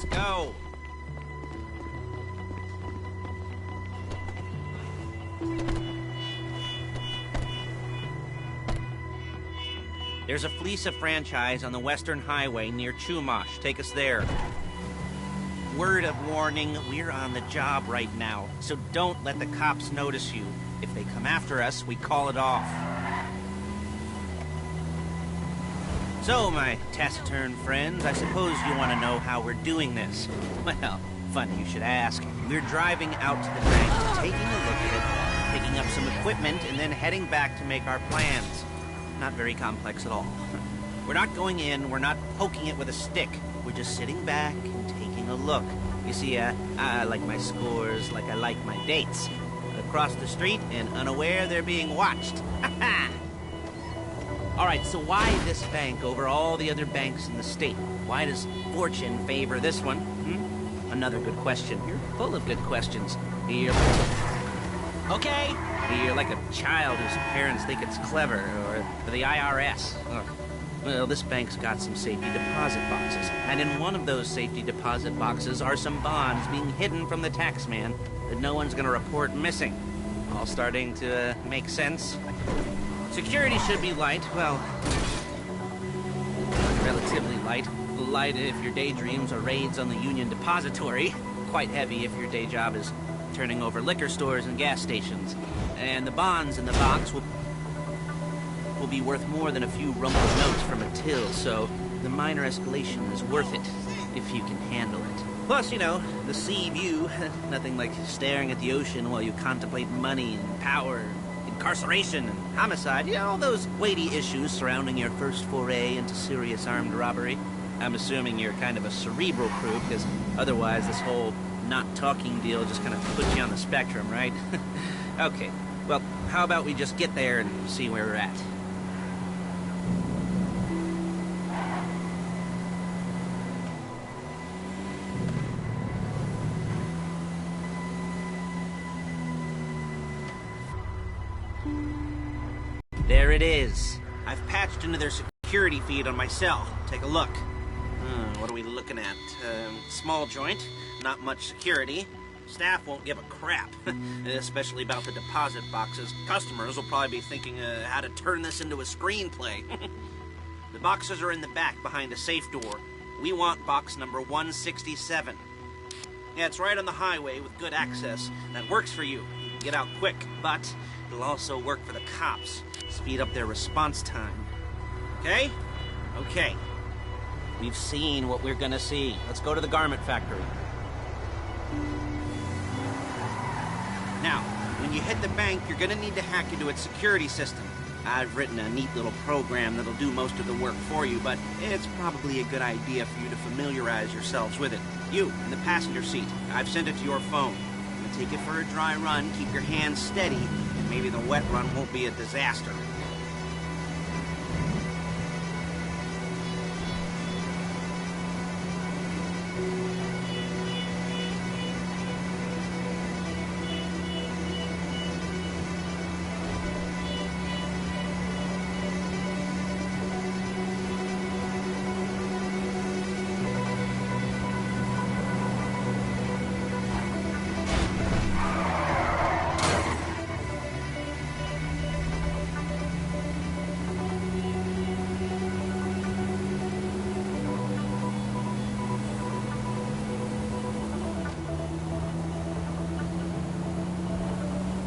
Let's go. There's a Fleesa franchise on the Western Highway near Chumash. Take us there. Word of warning, we're on the job right now, so don't let the cops notice you. If they come after us, we call it off. So, my taciturn friends, I suppose you want to know how we're doing this. Well, funny you should ask. We're driving out to the bank, taking a look at it, picking up some equipment, and then heading back to make our plans. Not very complex at all. We're not going in, we're not poking it with a stick. We're just sitting back and taking a look. You see, I like my scores like I like my dates. Across the street and unaware they're being watched. All right, so why this bank over all the other banks in the state? Why does fortune favor this one? Another good question. You're full of good questions. You're like a child whose parents think it's clever, or the IRS. Ugh. Well, this bank's got some safety deposit boxes, and in one of those safety deposit boxes are some bonds being hidden from the tax man that no one's gonna report missing. All starting to make sense? Security should be light, well, relatively light. Light if your daydreams are raids on the Union Depository. Quite heavy if your day job is turning over liquor stores and gas stations. And the bonds in the box will be worth more than a few rumpled notes from a till, so the minor escalation is worth it, if you can handle it. Plus, you know, the sea view, nothing like staring at the ocean while you contemplate money and power, incarceration and homicide, you know, all those weighty issues surrounding your first foray into serious armed robbery. I'm assuming you're kind of a cerebral crew, because otherwise this whole not talking deal just kind of puts you on the spectrum, right? Okay, well, how about we just get there and see where we're at? There it is. I've patched into their security feed on my cell. Take a look. What are we looking at? Small joint, not much security. Staff won't give a crap, especially about the deposit boxes. Customers will probably be thinking how to turn this into a screenplay. The boxes are in the back behind a safe door. We want box number 167. Yeah, it's right on the highway with good access. That works for you. You can get out quick, but it'll also work for the cops. Speed up their response time. Okay? Okay. We've seen what we're gonna see. Let's go to the garment factory. Now, when you hit the bank, you're gonna need to hack into its security system. I've written a neat little program that'll do most of the work for you, but it's probably a good idea for you to familiarize yourselves with it. You, in the passenger seat, I've sent it to your phone. I'm gonna take it for a dry run, keep your hands steady, and maybe the wet run won't be a disaster.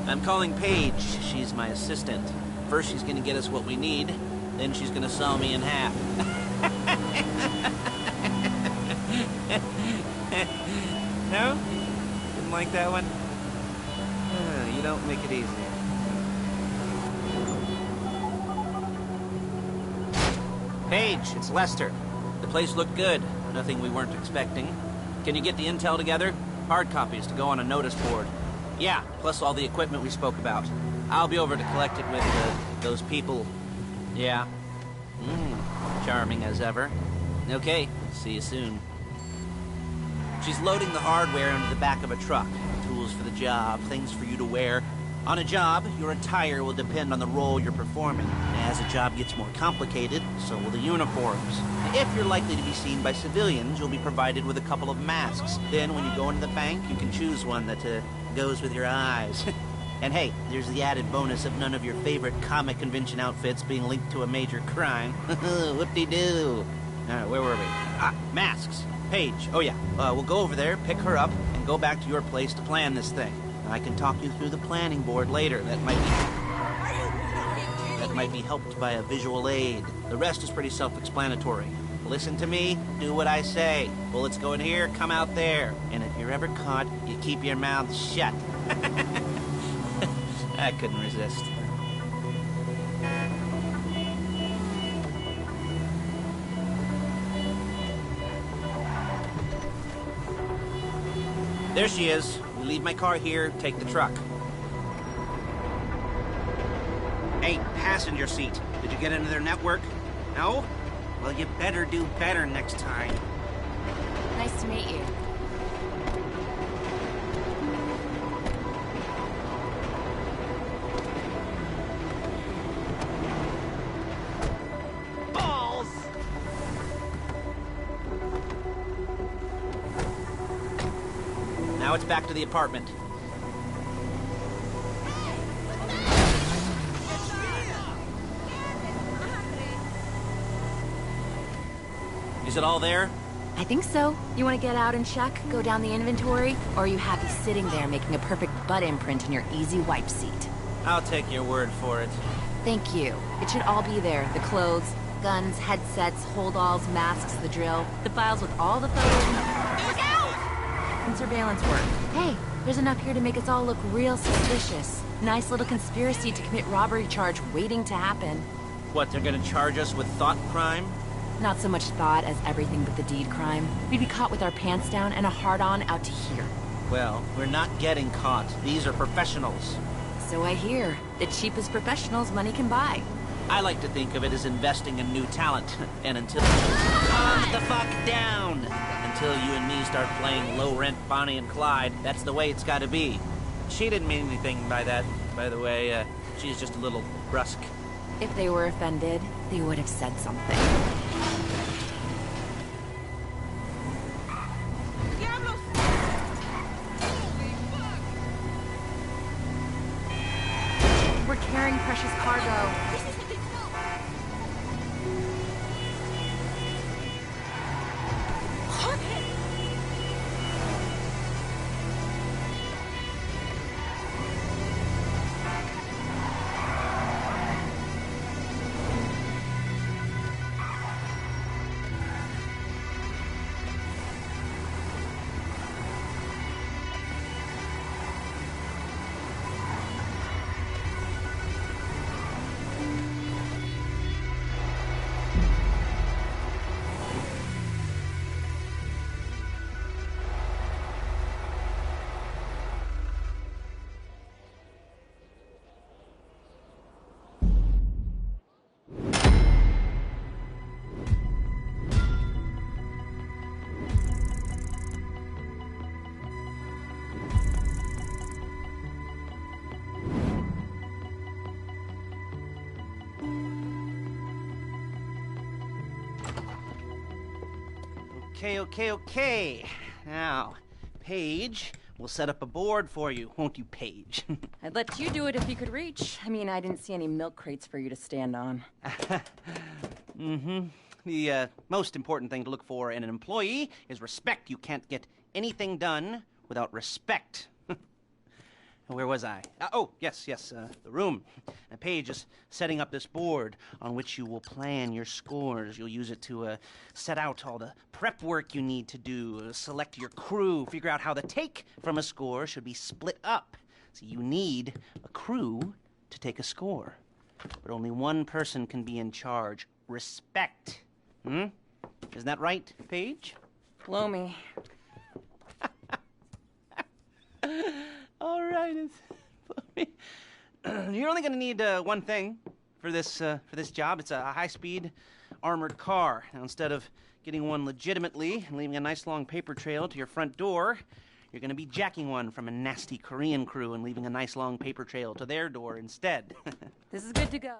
I'm calling Paige. She's my assistant. First she's gonna get us what we need, then she's gonna saw me in half. No? Didn't like that one? You don't make it easy. Paige, it's Lester. The place looked good. Nothing we weren't expecting. Can you get the intel together? Hard copies to go on a notice board. Yeah, plus all the equipment we spoke about. I'll be over to collect it with those people. Yeah. Charming as ever. Okay, see you soon. She's loading the hardware into the back of a truck. Tools for the job, things for you to wear. On a job, your attire will depend on the role you're performing. As a job gets more complicated, so will the uniforms. If you're likely to be seen by civilians, you'll be provided with a couple of masks. Then, when you go into the bank, you can choose one that goes with your eyes. And hey, there's the added bonus of none of your favorite comic convention outfits being linked to a major crime. Whoop-de-doo. All right, where were we? Masks. Paige. Oh, yeah. We'll go over there, pick her up, and go back to your place to plan this thing. I can talk you through the planning board later. That might be helped by a visual aid. The rest is pretty self-explanatory. Listen to me, do what I say. Bullets go in here, come out there. And if you're ever caught, you keep your mouth shut. I couldn't resist. There she is. We leave my car here, take the truck. Hey, passenger seat. Did you get into their network? No? Well, you better do better next time. Nice to meet you. Balls! Now it's back to the apartment. Is it all there? I think so. You want to get out and check, go down the inventory, or are you happy sitting there making a perfect butt imprint in your easy wipe seat? I'll take your word for it. Thank you. It should all be there. The clothes, guns, headsets, hold-alls, masks, the drill, the files with all the photos and... Look out! And surveillance work. Hey, there's enough here to make us all look real suspicious. Nice little conspiracy to commit robbery charge waiting to happen. What, they're gonna charge us with thought crime? Not so much thought as everything but the deed crime. We'd be caught with our pants down and a hard-on out to here. Well, we're not getting caught. These are professionals. So I hear. The cheapest professionals money can buy. I like to think of it as investing in new talent. And until... Calm the fuck down! Until you and me start playing low-rent Bonnie and Clyde, that's the way it's gotta be. She didn't mean anything by that, by the way. She's just a little brusque. If they were offended, they would have said something. We're carrying precious cargo. Okay. Now, Paige, we'll set up a board for you, won't you, Paige? I'd let you do it if you could reach. I mean, I didn't see any milk crates for you to stand on. The most important thing to look for in an employee is respect. You can't get anything done without respect. Where was I? Yes, the room. Paige is setting up this board on which you will plan your scores. You'll use it to set out all the prep work you need to do, select your crew, figure out how the take from a score should be split up. So you need a crew to take a score. But only one person can be in charge. Respect. Isn't that right, Paige? Blow me. All right, you're only going to need one thing for this job. It's a high-speed armored car. Now, instead of getting one legitimately and leaving a nice long paper trail to your front door, You're gonna be jacking one from a nasty Korean crew and leaving a nice long paper trail to their door instead. This is good to go.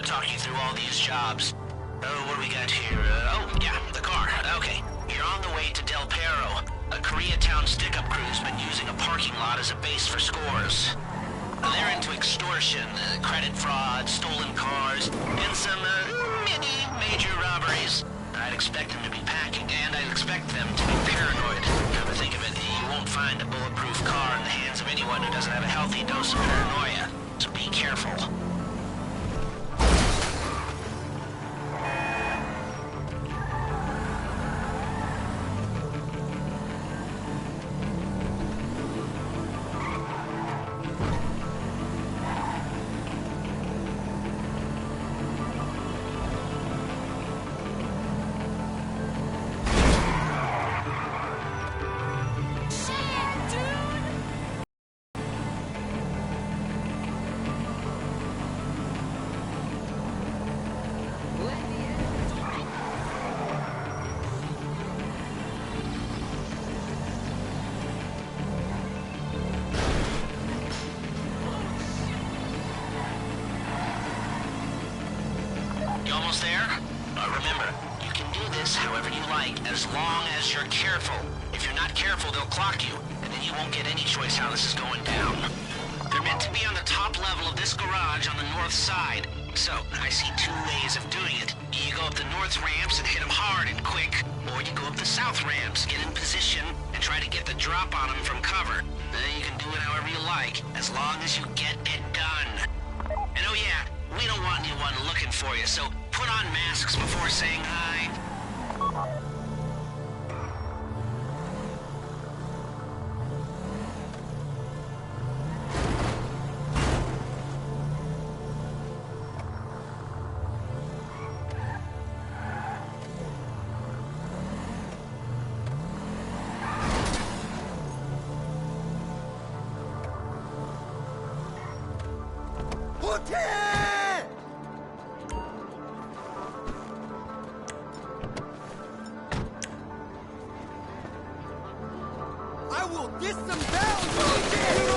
Talk you through all these jobs. Oh, what do we got here? Oh, yeah, the car. Okay. You're on the way to Del Perro. A Koreatown stick-up crew's been using a parking lot as a base for scores. They're into extortion, credit fraud, stolen cars, and some, major robberies. I'd expect them to be packing, and I'd expect them to be paranoid. Come to think of it, you won't find a bulletproof car in the hands of anyone who doesn't have a healthy dose of paranoia. So be careful. Almost there? Remember, you can do this however you like, as long as you're careful. If you're not careful, they'll clock you, and then you won't get any choice how this is going down. They're meant to be on the top level of this garage on the north side. So, I see two ways of doing it. You go up the north ramps and hit them hard and quick, or you go up the south ramps, get in position, and try to get the drop on them from cover. You can do it however you like, as long as you get it done. And oh yeah, we don't want anyone looking for you, so put on masks before saying hi. I will disembowel you!